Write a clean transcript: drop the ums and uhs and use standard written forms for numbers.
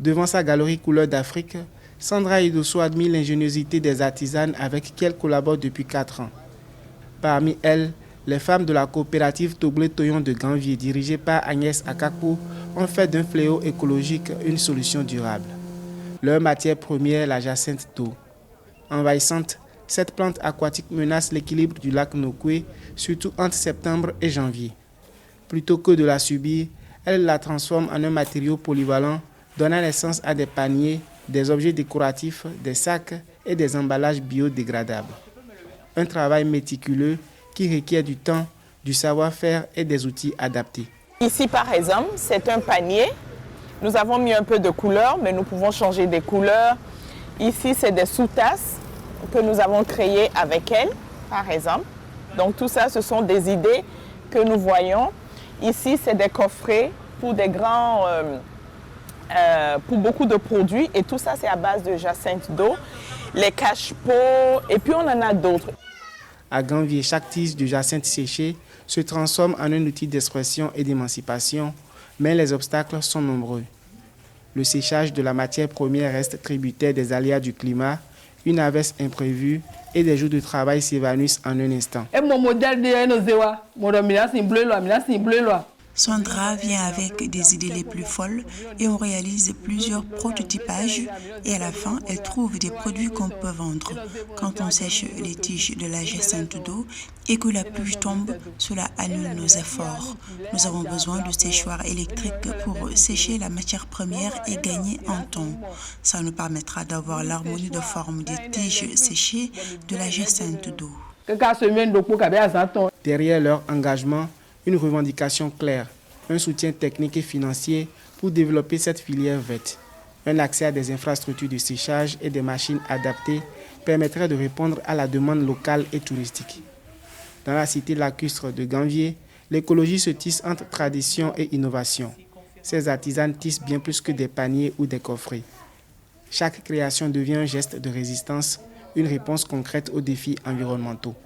Devant sa galerie couleur d'Afrique, Sandra Idosso admire l'ingéniosité des artisanes avec qui elle collabore depuis 4 ans. Parmi elles, les femmes de la coopérative Toblé-Toyon de Ganvié, dirigée par Agnès Akakou, ont fait d'un fléau écologique une solution durable. Leur matière première, la jacinthe d'eau. Envahissante, cette plante aquatique menace l'équilibre du lac Nokoué, surtout entre septembre et janvier. Plutôt que de la subir, elle la transforme en un matériau polyvalent, donnant naissance à des paniers, des objets décoratifs, des sacs et des emballages biodégradables. Un travail méticuleux qui requiert du temps, du savoir-faire et des outils adaptés. Ici, par exemple, c'est un panier. Nous avons mis un peu de couleur, mais nous pouvons changer des couleurs. Ici, c'est des sous-tasses que nous avons créées avec elle, par exemple. Donc tout ça, ce sont des idées que nous voyons. Ici, c'est des coffrets pour des grands... pour beaucoup de produits, et tout ça c'est à base de jacinthe d'eau, les cache-pots, et puis on en a d'autres. À Ganvié, chaque tige de jacinthe séchée se transforme en un outil d'expression et d'émancipation, mais les obstacles sont nombreux. Le séchage de la matière première reste tributaire des aléas du climat, une averse imprévue et des jours de travail s'évanouissent en un instant. Sandra vient avec des idées les plus folles et on réalise plusieurs prototypages et à la fin, elle trouve des produits qu'on peut vendre. Quand on sèche les tiges de la jacinthe d'eau et que la pluie tombe, cela annule nos efforts. Nous avons besoin de séchoirs électriques pour sécher la matière première et gagner en temps. Ça nous permettra d'avoir l'harmonie de forme des tiges séchées de la jacinthe d'eau. Derrière leur engagement, une revendication claire, un soutien technique et financier pour développer cette filière verte. Un accès à des infrastructures de séchage et des machines adaptées permettrait de répondre à la demande locale et touristique. Dans la cité lacustre de Ganvié, l'écologie se tisse entre tradition et innovation. Ces artisans tissent bien plus que des paniers ou des coffrets. Chaque création devient un geste de résistance, une réponse concrète aux défis environnementaux.